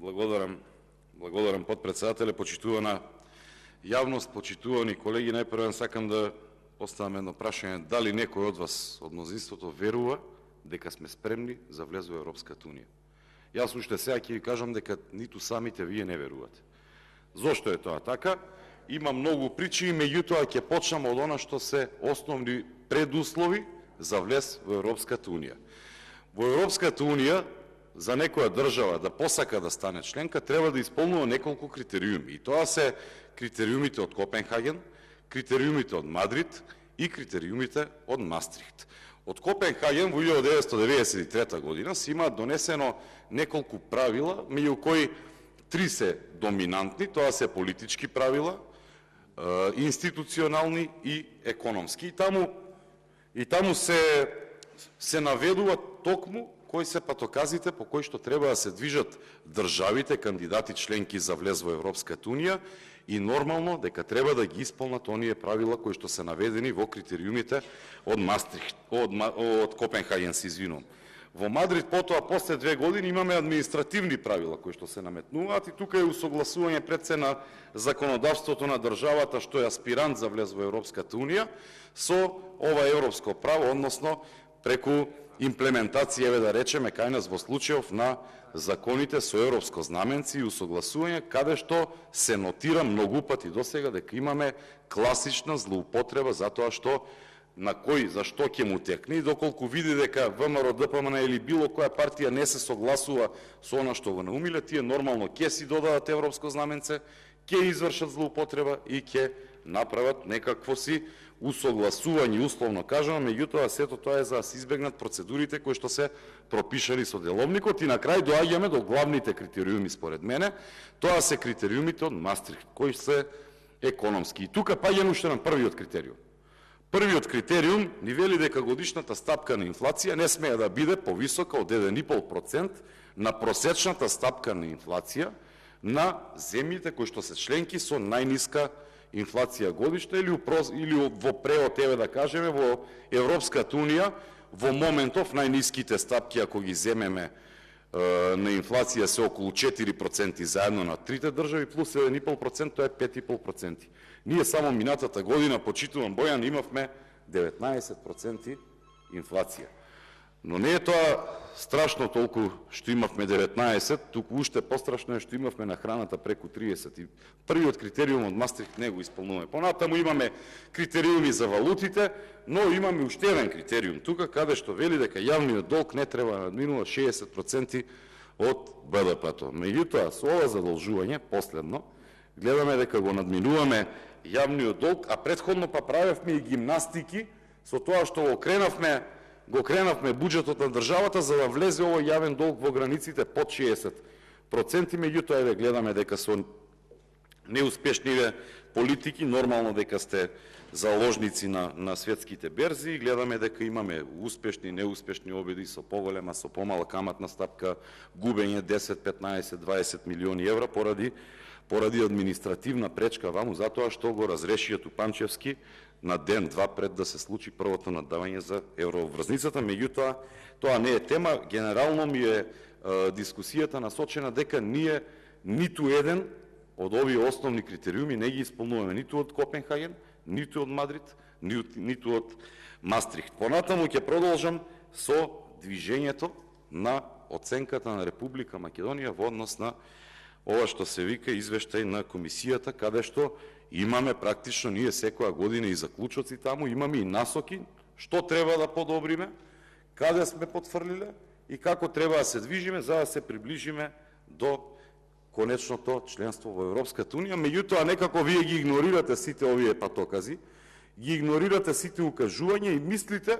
Благодарам подпредседателе, почитувана јавност, почитувани колеги. Најпрво сакам да поставам едно прашање: дали некој од вас, од мнозинството, верува дека сме спремни за влез во Европската унија? Јас уште сега ќе ви кажам дека ниту самите вие не верувате. Зошто е тоа така? Има многу причини, меѓутоа ќе почнам од она што се основни предуслови за влез во Европската унија. Во Европската унија за некоја држава да посака да стане членка треба да исполнува неколку критериуми. И тоа се критериумите од Копенхаген, критериумите од Мадрид и критериумите од Мастрихт. Од Копенхаген во 1993 година се има донесено неколку правила, меѓу кои три се доминантни, тоа се политички правила, институционални и економски. И таму се наведува токму кои се патоказите по кои што треба да се движат државите кандидати членки за влез во Европската унија и нормално дека треба да ги исполнат оние правила кои што се наведени во критериумите од Мастрихт, од Копенхаген, се извинувам. Во Мадрид потоа после 2 години имаме административни правила кои што се наметнуваат и тука е усогласување пред се на законодавството на државата што е аспирант за влез во Европската унија со ова европско право, односно преку имплементација, да речеме, кај нас во случајов на законите со европско знаменци и усогласување, каде што се нотира многу пати досега дека имаме класична злоупотреба затоа што на кој за што ќе му текне, и доколку види дека ВМРО, ДПМН или било која партија не се согласува со она што го наумиле, тие нормално ќе си додадат европско знаменце, ќе извршат злоупотреба и ќе направат некакво си усогласување, условно кажано, меѓутоа сето тоа е за да се избегнат процедурите кои што се пропишани со деловникот. И на крај доаѓаме до главните критериуми според мене, тоа се критериумите од Мастрихт, кои се економски. И тука паѓаме уште на првиот критериум. Првиот критериум ни вели дека годишната стапка на инфлација не смее да биде повисока од 1,5% на просечната стапка на инфлација на земјите кои што се членки со најниска инфлација годишна или во преод, да кажеме, во Европската унија во моментов најниските стапки, ако ги земеме на инфлација, се околу 4% заедно на трите држави, плюс 1,5%, тоа е 5,5%. Ние само минатата година, почитувам Бојан, имавме 19% инфлација. Но не е тоа страшно толку што имавме 19, туку уште пострашно е што имавме на храната преку 30. И првиот критериум од Мастрихт не го исполнуваме. Понатаму имаме критериуми за валутите, но имаме уште еден критериум тука, каде што вели дека јавниот долг не треба да надминува 60% од БДП-то. Меѓутоа, со ова задолжување, последно, гледаме дека го надминуваме јавниот долг, а претходно па правевме и гимнастики со тоа што го кренавме буџетот на државата за да влезе овој јавен долг во границите под 60%, меѓутоа гледаме дека со неуспешниве политики, нормално дека сте заложници на светските берзи, гледаме дека имаме успешни и неуспешни обиди со поголема, со помала каматна стапка, губење 10, 15, 20 милиони евра поради административна пречка ваму, затоа што го разрешија Тупанчевски на ден-два пред да се случи првото наддавање за евроврзницата. Меѓутоа, тоа не е тема. Генерално ми е дискусијата насочена дека ние ниту еден од овие основни критериуми не ги исполнуваме ниту од Копенхаген, ниту од Мадрид, ниту од Мастрихт. Понатаму ќе продолжам со движењето на оценката на Република Македонија во однос на ова што се вика извештај на комисијата, каде што имаме практично ние секоја година и заклучоци таму, имаме и насоки што треба да подобриме, каде сме потфрлиле и како треба да се движиме за да се приближиме до конечното членство во Европската унија. Меѓутоа, некако вие ги игнорирате сите овие патокази, ги игнорирате сите укажувања и мислите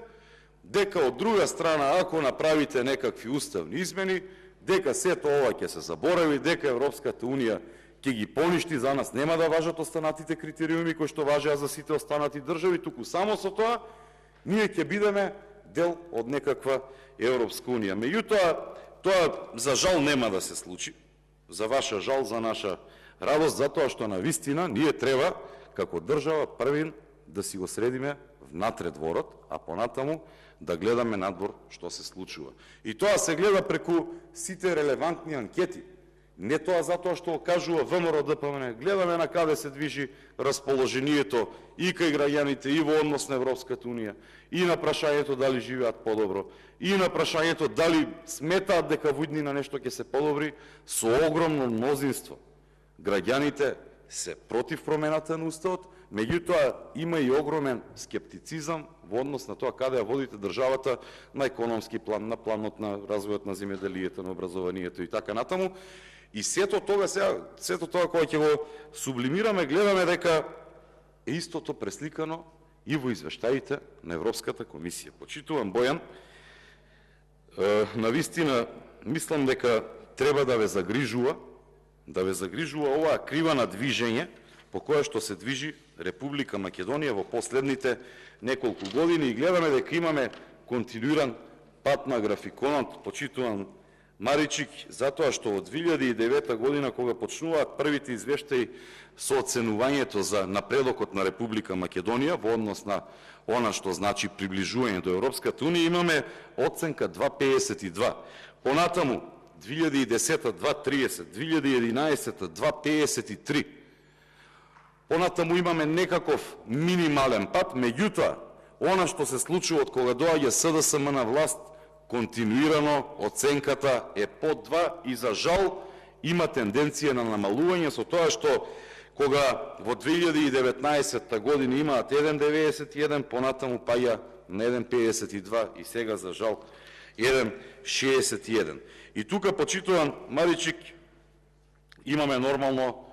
дека од друга страна, ако направите некакви уставни измени, дека сето ова ќе се заборави, дека Европската унија ќе ги поништи, за нас нема да важат останатите критериуми кои што важеа за сите останати држави, туку само со тоа ние ќе бидеме дел од некаква Европска унија. Меѓутоа, тоа за жал нема да се случи, за ваша жал, за наша радост, затоа што на вистина ние треба како држава првин да си го средиме внатре дворот, а понатаму да гледаме надвор што се случува. И тоа се гледа преку сите релевантни анкети. Не тоа затоа што кажува ВМРО ДПМН. Гледаме на каде се движи расположението и кај граѓаните, и во однос на Европската Унија, и на прашањето дали живеат подобро, и на прашањето дали сметаат дека во иднина нешто ќе се подобри, со огромно мнозинство. Граѓаните се против промената на Уставот, меѓутоа има и огромен скептицизам во однос на тоа каде ја водите државата на економски план, на планот на развојот на земјоделието, на образованието и така натаму. И сето тоа кога ќе го сублимираме, гледаме дека е истото пресликано и во извештаите на Европската комисија. Почитувам Бојан, навистина мислам дека треба да ве загрижува оваа крива на движење по која што се движи Република Македонија во последните неколку години и гледаме дека имаме континуиран пат на графиконот. Почитувам Маричик, затоа што од 2009 година, кога почнуваат првите извештаи со оценувањето за напредокот на Република Македонија во однос на она што значи приближување до Европската Унија, имаме оценка 2,52. Понатаму 2010 2,30, 2011 2,53. Понатаму имаме некаков минимален пат, меѓутоа она што се случува од кога доаѓа СДСМ на власт, континуирано оценката е под 2 и за жал има тенденција на намалување, со тоа што кога во 2019 година имаат 1,91, понатаму паѓа на 1,52 и сега за жал 1,61. И тука, почитуван Маричик, имаме нормално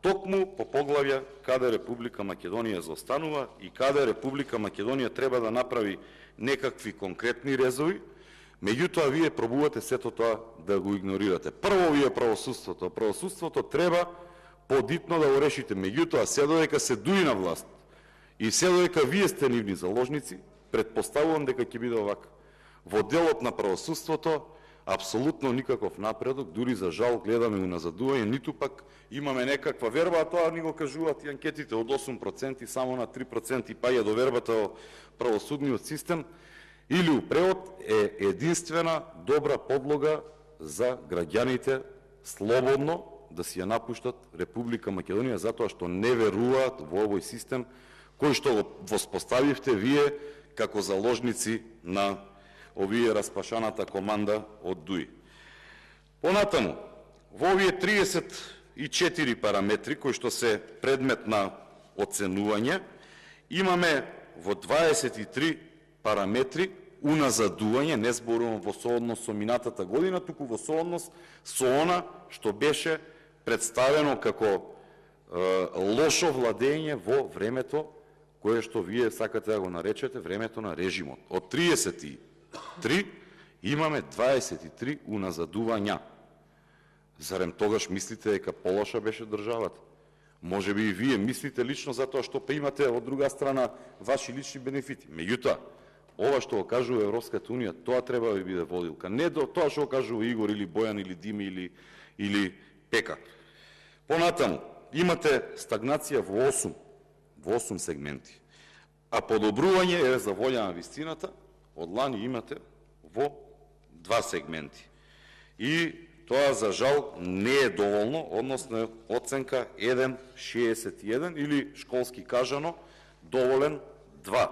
токму по поглавја каде Република Македонија заостанува и каде Република Македонија треба да направи некакви конкретни резови, меѓутоа вие пробувате сето тоа да го игнорирате. Прво вие правосудството. Правосудството треба подитно да го решите, меѓутоа се додека се дуи на власт и се додека вие сте нивни заложници, предпоставувам дека ќе биде овака. Во делот на правосудството апсолутно никаков напредок, дури за жал гледаме уназадување, ниту пак имаме некаква верба, а тоа ни го кажуваат и анкетите од 8% само на 3% паѓа до вербата во правосудниот систем, или у превод е единствена добра подлога за граѓаните слободно да си ја напуштат Република Македонија, затоа што не веруваат во овој систем кој што го воспоставивте вие како заложници на овие распашаната команда од ДУИ. Понатаму, во овие 34 параметри кои што се предмет на оценување, имаме во 23 параметри уназадување, не зборувам во сооднос со минатата година, туку во сооднос со она што беше представено како лошо владење во времето кое што вие сакате да го наречете времето на режимот. Од 33 имаме 23 уназадувања. Зарем тогаш мислите дека полоша беше државата? Може би и вие мислите лично затоа што па имате од друга страна ваши лични бенефити. Меѓутоа, ова што го кажува Европската Унија, тоа треба да ви биде водилка. Не до тоа што го кажува Игор или Бојан или Дими или Пека. Понатаму, имате стагнација во 8 сегменти. А подобрување е за волја на вистината, од лани имате во 2 сегменти. И тоа за жал не е доволно, односно оценка 1,61 или школски кажано доволен 2.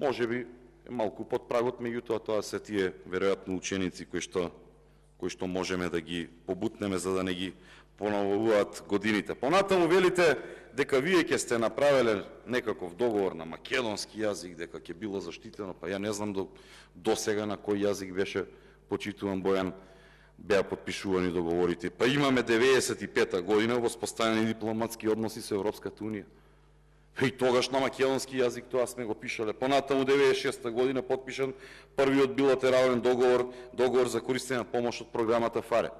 Може би е малку под прагот, меѓутоа тоа се тие веројатно ученици кои што можеме да ги побутнеме за да не ги поновуваат годините. Понатаму велите дека вие ќе сте направиле некаков договор на македонски јазик, дека ќе било заштитено, па ја не знам до сега на кој јазик беше, почитуван Бојан, беа подпишувани договорите. Па имаме 95-та година воспоставени дипломатски односи со Европската Унија. И тогаш на македонски јазик тоа сме го пишале. Понатаму 96-та година подпишан првиот билатерален договор за користење на помош од програмата ФАРЕ.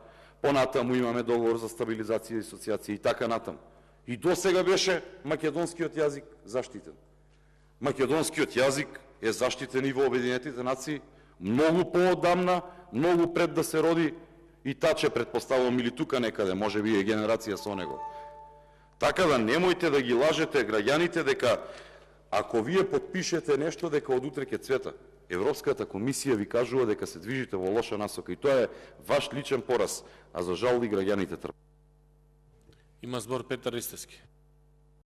Понатаму имаме договор за стабилизација и асоциација и така натаму. И до сега беше македонскиот јазик заштитен. Македонскиот јазик е заштитен и во Обединетите нации многу поодамна, многу пред да се роди и Таче, предпоставувам, или тука некаде, може би е генерација со него. Така да немојте да ги лажете граѓаните дека ако вие подпишете нешто дека од утре ќе цвета. Европската комисија ви кажува дека се движите во лоша насока и тоа е ваш личен пораз, а за жал и граѓаните трпат. Има збор Петар Ристевски.